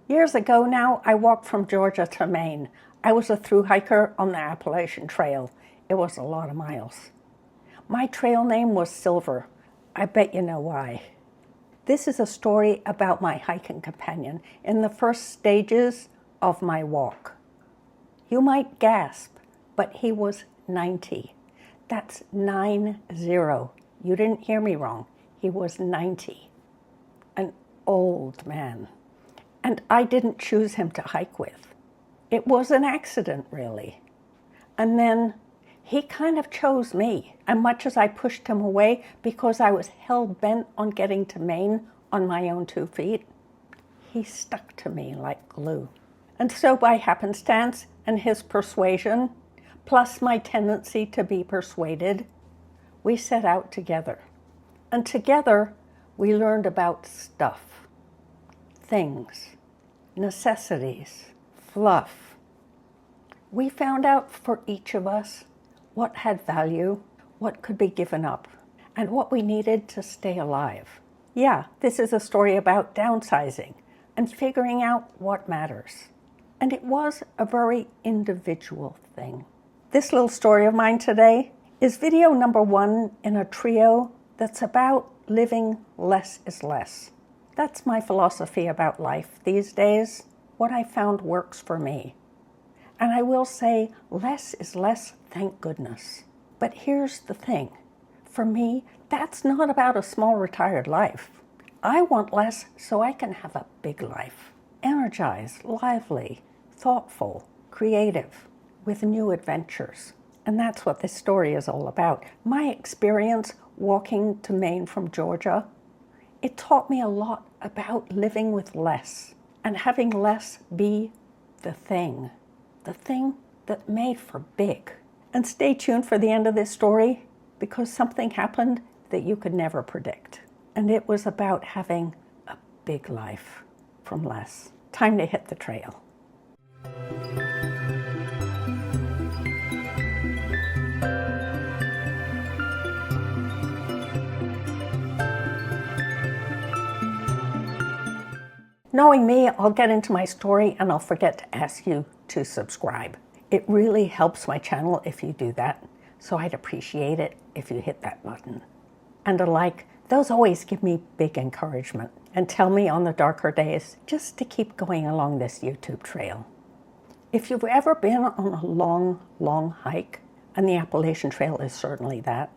Years ago now, I walked from Georgia to Maine. I was a thru hiker on the Appalachian Trail. It was a lot of miles. My trail name was Silver. I bet you know why. This is a story about my hiking companion in the first stages of my walk. You might gasp, but he was 90. That's 90. You didn't hear me wrong. He was 90. An old man. And I didn't choose him to hike with. It was an accident, really. And then he kind of chose me. And much as I pushed him away because I was hell-bent on getting to Maine on my own 2 feet, he stuck to me like glue. And so by happenstance and his persuasion, plus my tendency to be persuaded, we set out together. And together, we learned about stuff, things, necessities, fluff. We found out for each of us what had value, what could be given up, and what we needed to stay alive. Yeah, this is a story about downsizing and figuring out what matters. And it was a very individual thing. This little story of mine today is video number 1 in a trio that's about living less is less. That's my philosophy about life these days, what I found works for me. And I will say less is less, thank goodness. But here's the thing. For me, that's not about a small retired life. I want less so I can have a big life. Energized, lively, thoughtful, creative, with new adventures. And that's what this story is all about. My experience walking to Maine from Georgia, it taught me a lot about living with less and having less be the thing that made for big. And stay tuned for the end of this story because something happened that you could never predict. And it was about having a big life from less. Time to hit the trail. Knowing me, I'll get into my story and I'll forget to ask you to subscribe. It really helps my channel if you do that, so I'd appreciate it if you hit that button. And a like, those always give me big encouragement and tell me on the darker days just to keep going along this YouTube trail. If you've ever been on a long, long hike, and the Appalachian Trail is certainly that,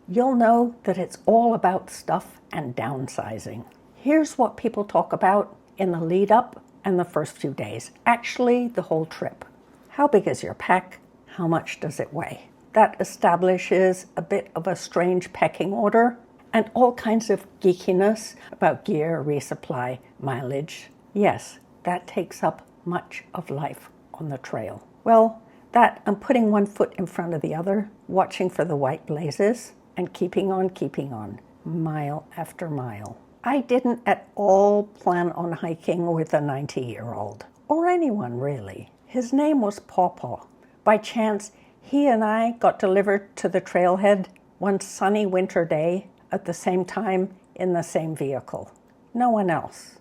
you'll know that it's all about stuff and downsizing. Here's what people talk about in the lead up and the first few days. Actually, the whole trip. How big is your pack? How much does it weigh? That establishes a bit of a strange pecking order and all kinds of geekiness about gear, resupply, mileage. Yes, that takes up much of life on the trail. Well, that and putting one foot in front of the other, watching for the white blazes, and keeping on, mile after mile. I didn't at all plan on hiking with a 90-year-old, or anyone really. His name was Pawpaw. By chance, he and I got delivered to the trailhead one sunny winter day at the same time in the same vehicle. No one else.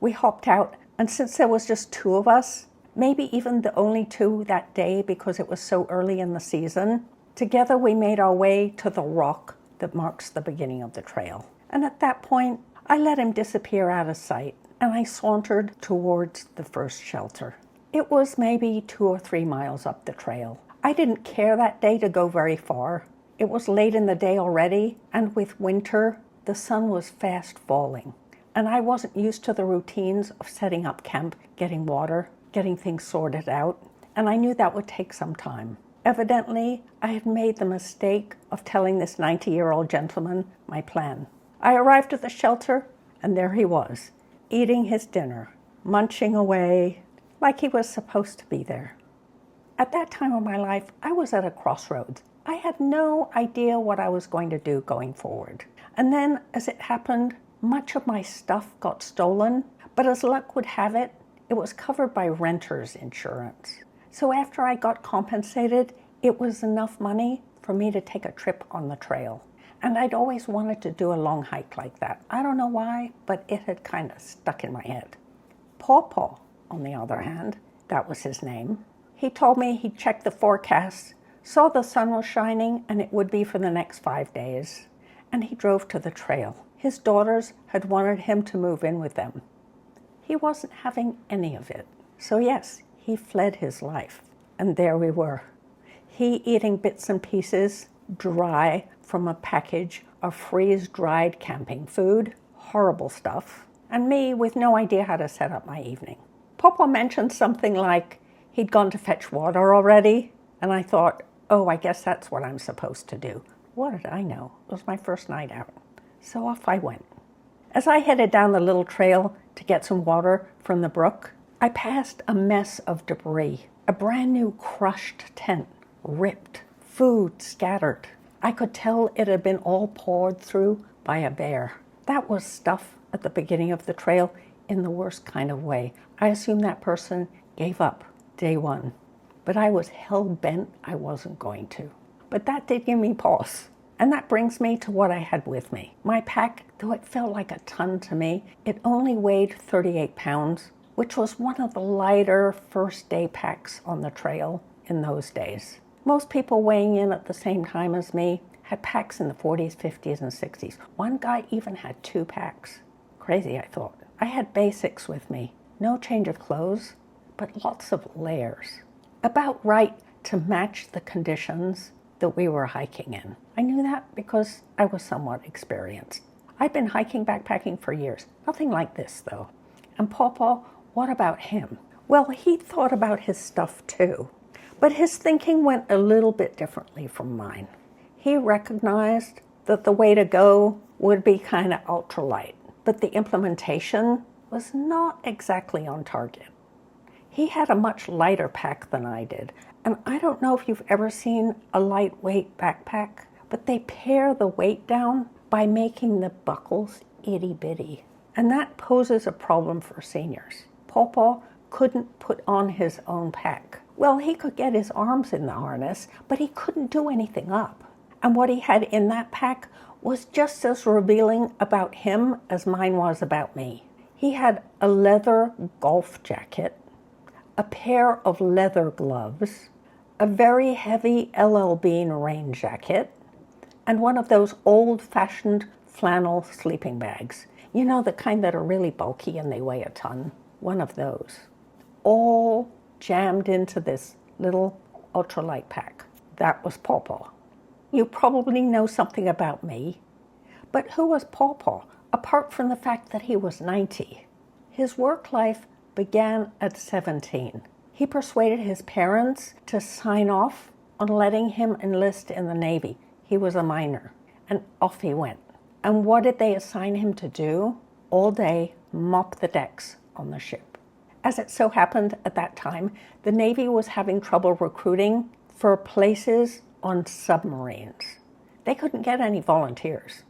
We hopped out, and since there was just 2 of us, maybe even the only 2 that day because it was so early in the season, together we made our way to the rock that marks the beginning of the trail. And at that point, I let him disappear out of sight, and I sauntered towards the first shelter. It was maybe 2 or 3 miles up the trail. I didn't care that day to go very far. It was late in the day already, and with winter, the sun was fast falling. And I wasn't used to the routines of setting up camp, getting water, getting things sorted out, and I knew that would take some time. Evidently, I had made the mistake of telling this 90-year-old gentleman my plan. I arrived at the shelter, and there he was, eating his dinner, munching away like he was supposed to be there. At that time of my life, I was at a crossroads. I had no idea what I was going to do going forward. And then, as it happened, much of my stuff got stolen, but as luck would have it, it was covered by renter's insurance. So after I got compensated, it was enough money for me to take a trip on the trail. And I'd always wanted to do a long hike like that. I don't know why, but it had kind of stuck in my head. Paw, on the other hand, that was his name, he told me he'd checked the forecast, saw the sun was shining, and it would be for the next 5 days. And he drove to the trail. His daughters had wanted him to move in with them. He wasn't having any of it. So yes, he fled his life. And there we were. He eating bits and pieces, dry, from a package of freeze-dried camping food, horrible stuff, and me with no idea how to set up my evening. Papa mentioned something like he'd gone to fetch water already, and I thought, oh, I guess that's what I'm supposed to do. What did I know? It was my first night out. So off I went. As I headed down the little trail to get some water from the brook, I passed a mess of debris, a brand new crushed tent, ripped, food scattered. I could tell it had been all pawed through by a bear. That was stuff at the beginning of the trail in the worst kind of way. I assume that person gave up day one, but I was hell-bent I wasn't going to. But that did give me pause. And that brings me to what I had with me. My pack, though it felt like a ton to me, it only weighed 38 pounds, which was one of the lighter first day packs on the trail in those days. Most people weighing in at the same time as me had packs in the 40s, 50s, and 60s. One guy even had 2 packs. Crazy, I thought. I had basics with me. No change of clothes, but lots of layers. About right to match the conditions that we were hiking in. I knew that because I was somewhat experienced. I'd been hiking backpacking for years. Nothing like this, though. And Pawpaw, what about him? Well, he thought about his stuff too, but his thinking went a little bit differently from mine. He recognized that the way to go would be kind of ultralight, but the implementation was not exactly on target. He had a much lighter pack than I did, and I don't know if you've ever seen a lightweight backpack, but they pare the weight down by making the buckles itty-bitty, and that poses a problem for seniors. Pawpaw couldn't put on his own pack. Well, he could get his arms in the harness, but he couldn't do anything up. And what he had in that pack was just as revealing about him as mine was about me. He had a leather golf jacket, a pair of leather gloves, a very heavy LL Bean rain jacket, and one of those old-fashioned flannel sleeping bags. You know, the kind that are really bulky and they weigh a ton. One of those. All jammed into this little ultralight pack. That was Pawpaw. You probably know something about me, but who was Pawpaw, apart from the fact that he was 90? His work life began at 17. He persuaded his parents to sign off on letting him enlist in the Navy. He was a minor, and off he went. And what did they assign him to do? All day, mop the decks on the ship. As it so happened at that time, the Navy was having trouble recruiting for places on submarines. They couldn't get any volunteers.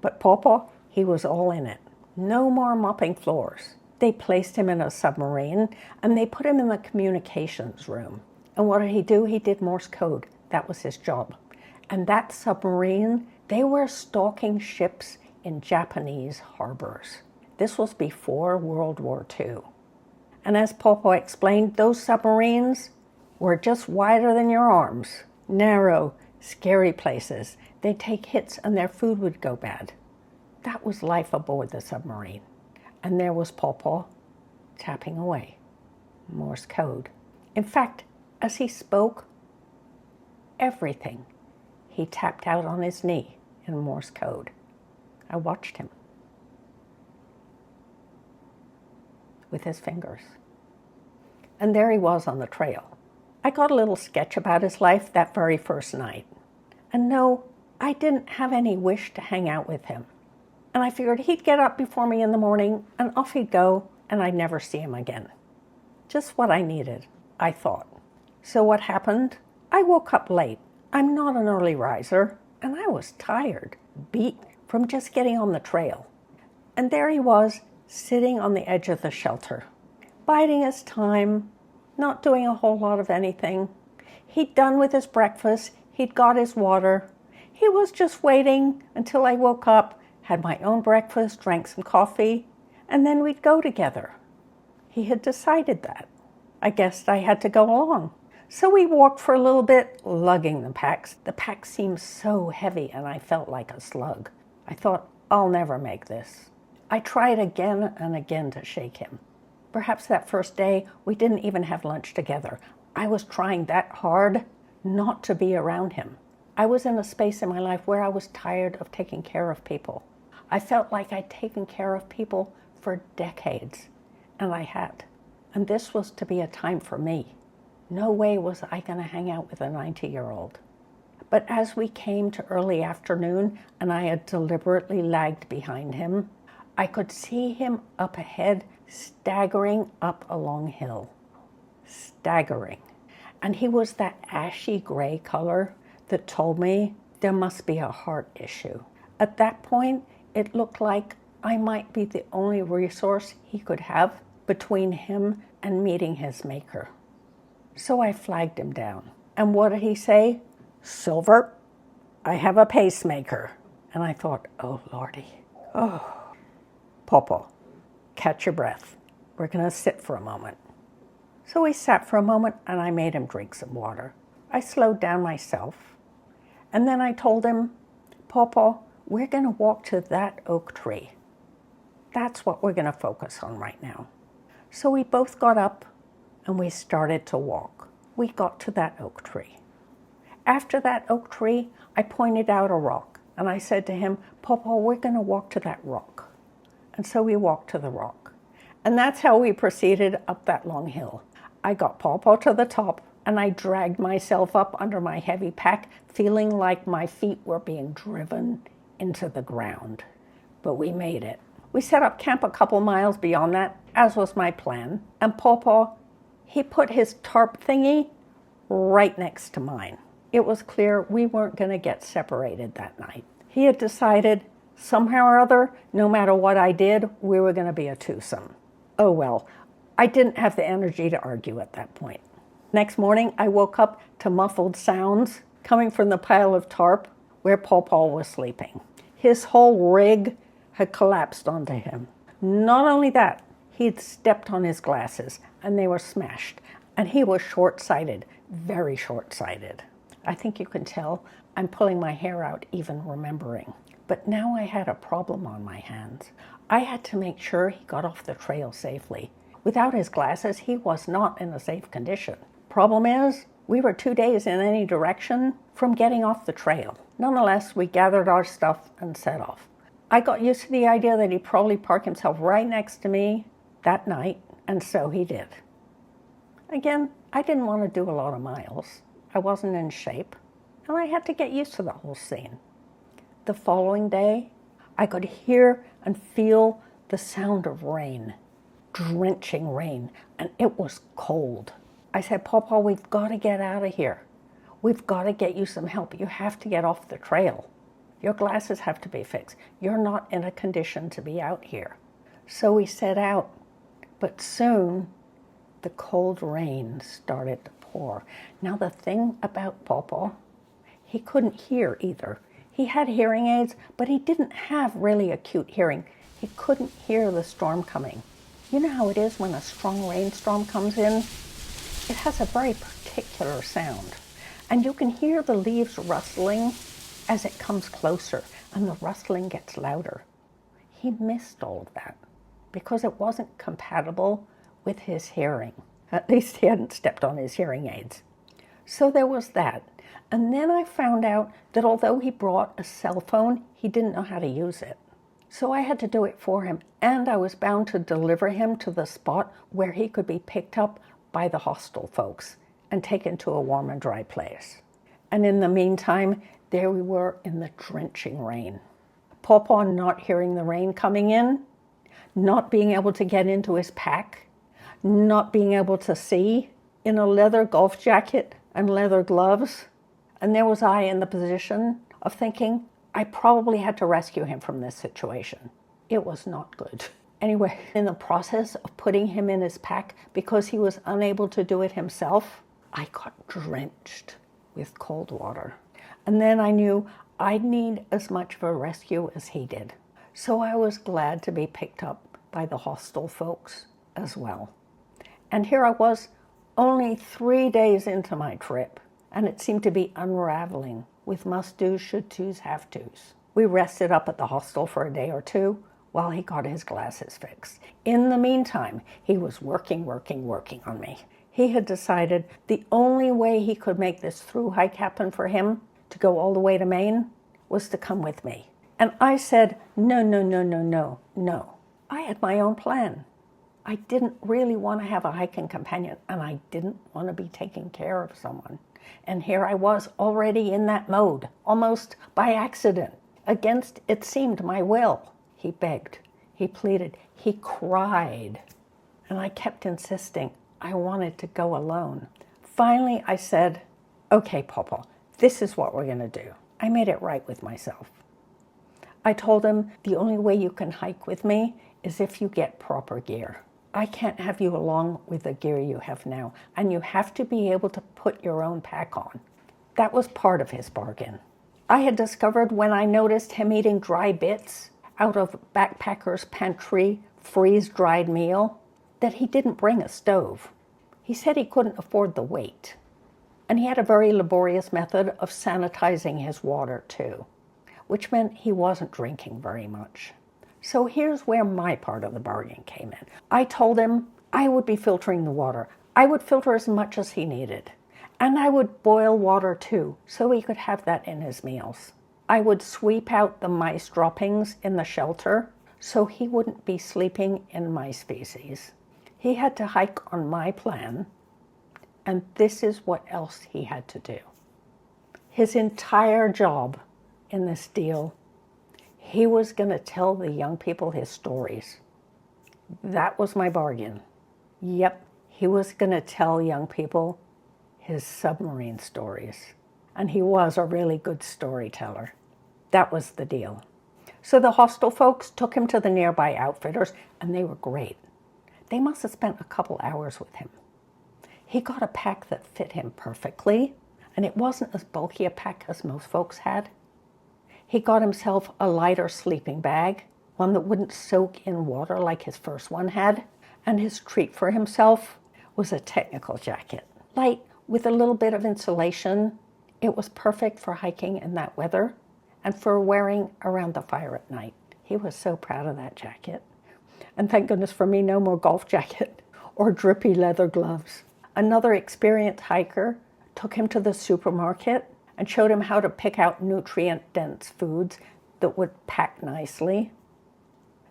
But Pawpaw, he was all in it. No more mopping floors. They placed him in a submarine, and they put him in the communications room. And what did he do? He did Morse code. That was his job. And that submarine, they were stalking ships in Japanese harbors. This was before World War II. And as Pawpaw explained, those submarines were just wider than your arms. Narrow, scary places. They'd take hits and their food would go bad. That was life aboard the submarine. And there was Pawpaw tapping away. Morse code. In fact, as he spoke, everything, he tapped out on his knee in Morse code. I watched him with his fingers. And there he was on the trail. I got a little sketch about his life that very first night. And no, I didn't have any wish to hang out with him. And I figured he'd get up before me in the morning, and off he'd go, and I'd never see him again. Just what I needed, I thought. So what happened? I woke up late. I'm not an early riser, and I was tired, beat from just getting on the trail. And there he was, sitting on the edge of the shelter, biding his time, not doing a whole lot of anything. He'd done with his breakfast, he'd got his water. He was just waiting until I woke up, had my own breakfast, drank some coffee, and then we'd go together. He had decided that. I guessed I had to go along. So we walked for a little bit, lugging the packs. The pack seemed so heavy and I felt like a slug. I thought, I'll never make this. I tried again and again to shake him. Perhaps that first day we didn't even have lunch together. I was trying that hard not to be around him. I was in a space in my life where I was tired of taking care of people. I felt like I'd taken care of people for decades, and I had. And this was to be a time for me. No way was I going to hang out with a 90-year-old. But as we came to early afternoon and I had deliberately lagged behind him, I could see him up ahead, staggering up a long hill. Staggering. And he was that ashy gray color that told me there must be a heart issue. At that point, it looked like I might be the only resource he could have between him and meeting his maker. So I flagged him down. And what did he say? Silver, I have a pacemaker. And I thought, oh, Lordy. Oh. Pawpaw, catch your breath. We're going to sit for a moment. So we sat for a moment and I made him drink some water. I slowed down myself. And then I told him, Pawpaw, we're going to walk to that oak tree. That's what we're going to focus on right now. So we both got up and we started to walk. We got to that oak tree. After that oak tree, I pointed out a rock and I said to him, Pawpaw, we're going to walk to that rock. And so we walked to the rock. And that's how we proceeded up that long hill. I got Pawpaw to the top and I dragged myself up under my heavy pack, feeling like my feet were being driven into the ground. But we made it. We set up camp a couple miles beyond that, as was my plan. And Pawpaw, he put his tarp thingy right next to mine. It was clear we weren't going to get separated that night. He had decided somehow or other, no matter what I did, we were going to be a twosome. Oh well, I didn't have the energy to argue at that point. Next morning, I woke up to muffled sounds coming from the pile of tarp where Pawpaw was sleeping. His whole rig had collapsed onto him. Not only that, he'd stepped on his glasses and they were smashed. And he was short-sighted, very short-sighted. I think you can tell I'm pulling my hair out even remembering. But now I had a problem on my hands. I had to make sure he got off the trail safely. Without his glasses, he was not in a safe condition. Problem is, we were 2 days in any direction from getting off the trail. Nonetheless, we gathered our stuff and set off. I got used to the idea that he'd probably park himself right next to me that night, and so he did. Again, I didn't want to do a lot of miles. I wasn't in shape, and I had to get used to the whole scene. The following day, I could hear and feel the sound of rain, drenching rain, and it was cold. I said, Pawpaw, we've got to get out of here. We've got to get you some help. You have to get off the trail. Your glasses have to be fixed. You're not in a condition to be out here. So we set out, but soon the cold rain started to pour. Now the thing about Pawpaw, he couldn't hear either. He had hearing aids, but he didn't have really acute hearing. He couldn't hear the storm coming. You know how it is when a strong rainstorm comes in? It has a very particular sound. And you can hear the leaves rustling as it comes closer, and the rustling gets louder. He missed all of that because it wasn't compatible with his hearing. At least he hadn't stepped on his hearing aids. So there was that. And then I found out that although he brought a cell phone, he didn't know how to use it. So I had to do it for him, and I was bound to deliver him to the spot where he could be picked up by the hostel folks and taken to a warm and dry place. And in the meantime, there we were in the drenching rain. Pawpaw not hearing the rain coming in, not being able to get into his pack, not being able to see, in a leather golf jacket and leather gloves. And there was I in the position of thinking, I probably had to rescue him from this situation. It was not good. Anyway, in the process of putting him in his pack, because he was unable to do it himself, I got drenched with cold water. And then I knew I'd need as much of a rescue as he did. So I was glad to be picked up by the hostel folks as well. And here I was, only 3 days into my trip, and it seemed to be unraveling with must-dos, should-tos, have-tos. We rested up at the hostel for a day or two while he got his glasses fixed. In the meantime, he was working on me. He had decided the only way he could make this through hike happen for him, to go all the way to Maine, was to come with me. And I said, no. I had my own plan. I didn't really want to have a hiking companion, and I didn't want to be taking care of someone. And here I was already in that mode, almost by accident, against, it seemed, my will. He begged, he pleaded, he cried. And I kept insisting I wanted to go alone. Finally, I said, okay, Pawpaw, this is what we're going to do. I made it right with myself. I told him the only way you can hike with me is if you get proper gear. I can't have you along with the gear you have now, and you have to be able to put your own pack on. That was part of his bargain. I had discovered when I noticed him eating dry bits out of backpacker's pantry freeze-dried meal that he didn't bring a stove. He said he couldn't afford the weight. And he had a very laborious method of sanitizing his water too, which meant he wasn't drinking very much. So here's where my part of the bargain came in. I told him I would be filtering the water. I would filter as much as he needed. And I would boil water too, so he could have that in his meals. I would sweep out the mice droppings in the shelter so he wouldn't be sleeping in mice feces. He had to hike on my plan, and this is what else he had to do. His entire job in this deal, he was going to tell the young people his stories. That was my bargain. Yep, he was going to tell young people his submarine stories. And he was a really good storyteller. That was the deal. So the hostel folks took him to the nearby outfitters, and they were great. They must have spent a couple hours with him. He got a pack that fit him perfectly, and it wasn't as bulky a pack as most folks had. He got himself a lighter sleeping bag, one that wouldn't soak in water like his first one had, and his treat for himself was a technical jacket. Light, with a little bit of insulation. It was perfect for hiking in that weather and for wearing around the fire at night. He was so proud of that jacket. And thank goodness for me, no more golf jacket or drippy leather gloves. Another experienced hiker took him to the supermarket and showed him how to pick out nutrient-dense foods that would pack nicely.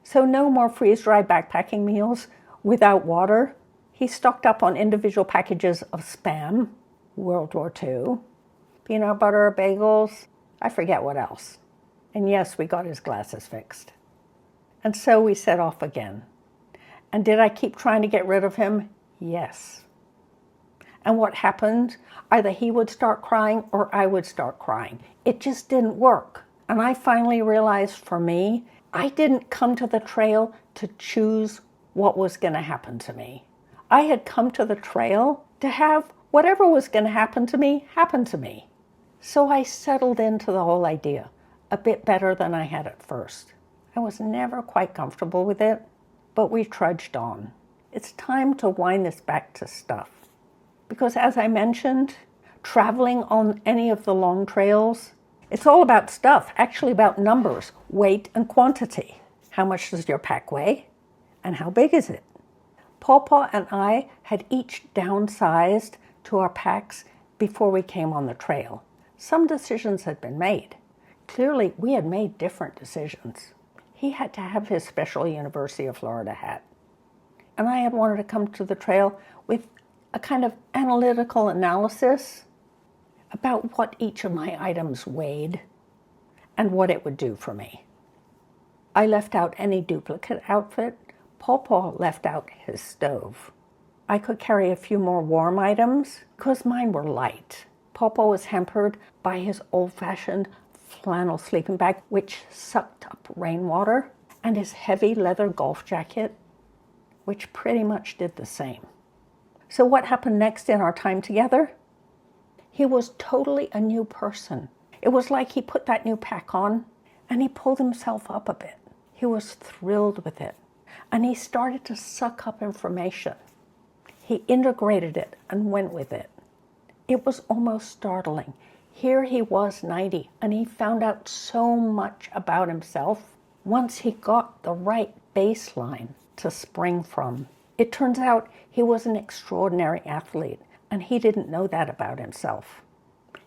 So no more freeze-dried backpacking meals without water. He stocked up on individual packages of Spam, World War II, peanut butter, bagels, I forget what else. And yes, we got his glasses fixed. And so we set off again. And did I keep trying to get rid of him? Yes. And what happened? Either he would start crying or I would start crying. It just didn't work. And I finally realized for me, I didn't come to the trail to choose what was going to happen to me. I had come to the trail to have whatever was going to happen to me. So I settled into the whole idea a bit better than I had at first. I was never quite comfortable with it, but we trudged on. It's time to wind this back to stuff. Because as I mentioned, traveling on any of the long trails, it's all about stuff, actually about numbers, weight and quantity. How much does your pack weigh? And how big is it? Pawpaw and I had each downsized to our packs before we came on the trail. Some decisions had been made. Clearly, we had made different decisions. He had to have his special University of Florida hat. And I had wanted to come to the trail with a kind of analytical analysis about what each of my items weighed and what it would do for me. I left out any duplicate outfit. Pawpaw left out his stove. I could carry a few more warm items because mine were light. Pawpaw was hampered by his old-fashioned flannel sleeping bag, which sucked up rainwater, and his heavy leather golf jacket, which pretty much did the same. So what happened next in our time together? He was totally a new person. It was like he put that new pack on and he pulled himself up a bit. He was thrilled with it. And he started to suck up information. He integrated it and went with it. It was almost startling. Here he was 90, and he found out so much about himself once he got the right baseline to spring from. It turns out he was an extraordinary athlete, and he didn't know that about himself.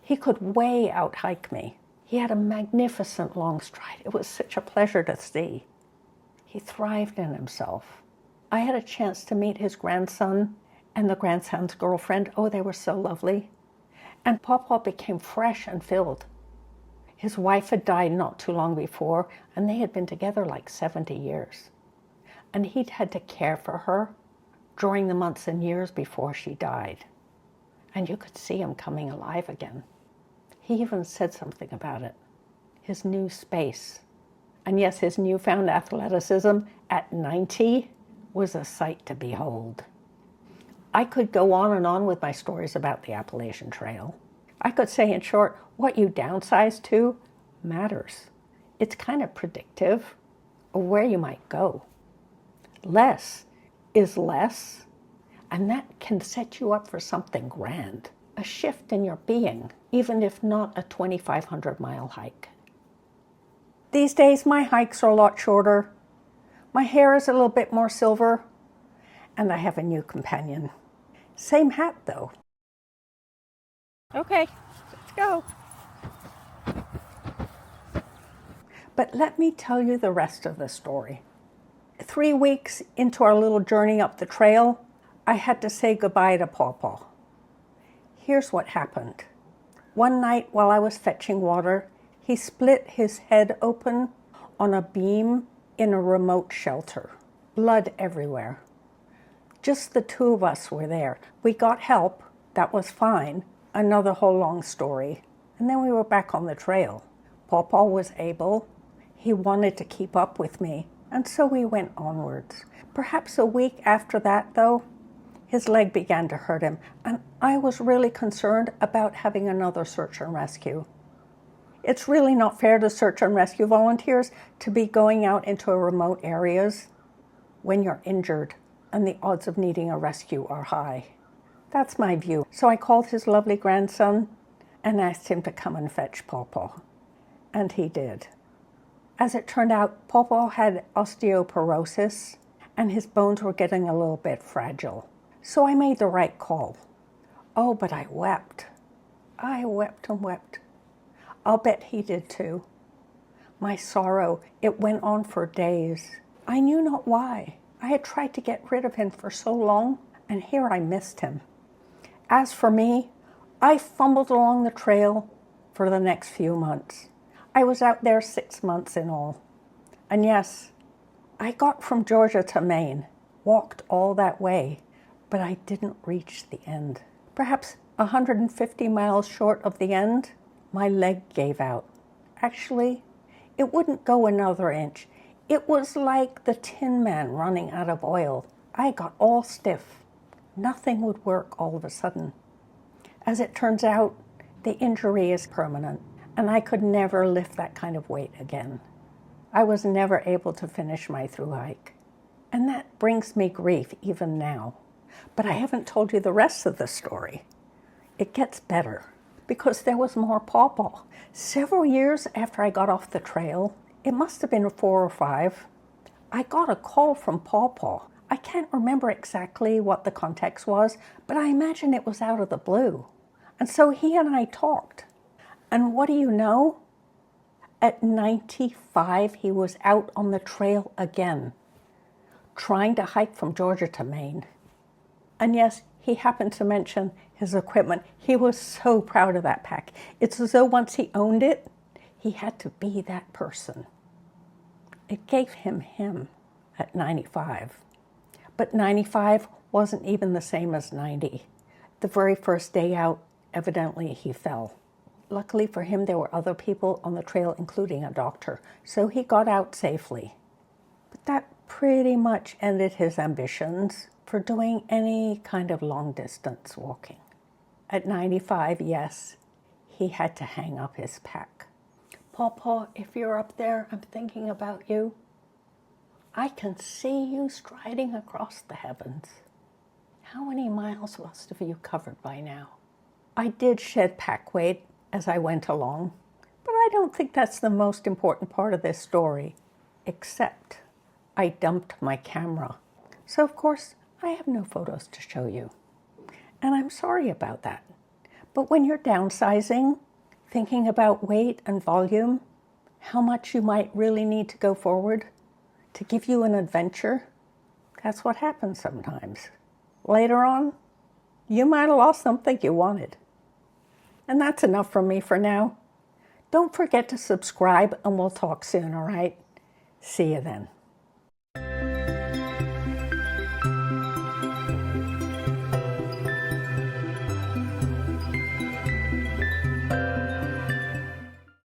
He could way out-hike me. He had a magnificent long stride. It was such a pleasure to see. He thrived in himself. I had a chance to meet his grandson and the grandson's girlfriend. Oh, they were so lovely. And Pawpaw became fresh and filled. His wife had died not too long before, and they had been together like 70 years. And he'd had to care for her during the months and years before she died. And you could see him coming alive again. He even said something about it. His new space. And yes, his newfound athleticism at 90 was a sight to behold. I could go on and on with my stories about the Appalachian Trail. I could say, in short, what you downsize to matters. It's kind of predictive of where you might go. Less is less, and that can set you up for something grand, a shift in your being, even if not a 2,500-mile hike. These days, my hikes are a lot shorter. My hair is a little bit more silver, and I have a new companion. Same hat, though. Okay, let's go. But let me tell you the rest of the story. 3 weeks into our little journey up the trail, I had to say goodbye to Pawpaw. Here's what happened. One night while I was fetching water, he split his head open on a beam in a remote shelter. Blood everywhere. Just the two of us were there. We got help. That was fine. Another whole long story. And then we were back on the trail. Pawpaw was able. He wanted to keep up with me. And so we went onwards. Perhaps a week after that, though, his leg began to hurt him. And I was really concerned about having another search and rescue. It's really not fair to search and rescue volunteers to be going out into remote areas when you're injured and the odds of needing a rescue are high. That's my view. So I called his lovely grandson and asked him to come and fetch Pawpaw. And he did. As it turned out, Pawpaw had osteoporosis and his bones were getting a little bit fragile. So I made the right call. Oh, but I wept. I wept and wept. I'll bet he did too. My sorrow, it went on for days. I knew not why. I had tried to get rid of him for so long, and here I missed him. As for me, I fumbled along the trail for the next few months. I was out there 6 months in all. And yes, I got from Georgia to Maine, walked all that way, but I didn't reach the end. Perhaps 150 miles short of the end, my leg gave out. Actually, it wouldn't go another inch. It was like the Tin Man running out of oil. I got all stiff. Nothing would work all of a sudden. As it turns out, the injury is permanent, and I could never lift that kind of weight again. I was never able to finish my thru-hike. And that brings me grief even now. But I haven't told you the rest of the story. It gets better, because there was more Pawpaw. Several years after I got off the trail, it must have been 4 or 5, I got a call from Pawpaw. I can't remember exactly what the context was, but I imagine it was out of the blue. And so he and I talked. And what do you know? At 95, he was out on the trail again, trying to hike from Georgia to Maine. And yes, he happened to mention his equipment. He was so proud of that pack. It's as though once he owned it, he had to be that person. It gave him at 95. But 95 wasn't even the same as 90. The very first day out, evidently he fell. Luckily for him, there were other people on the trail, including a doctor, so he got out safely. But that pretty much ended his ambitions for doing any kind of long-distance walking. At 95, yes, he had to hang up his pack. Pawpaw, if you're up there, I'm thinking about you. I can see you striding across the heavens. How many miles must have you covered by now? I did shed pack weight as I went along, but I don't think that's the most important part of this story, except I dumped my camera. So of course, I have no photos to show you. And I'm sorry about that. But when you're downsizing, thinking about weight and volume, how much you might really need to go forward to give you an adventure, that's what happens sometimes. Later on, you might have lost something you wanted. And that's enough from me for now. Don't forget to subscribe and we'll talk soon, all right? See you then.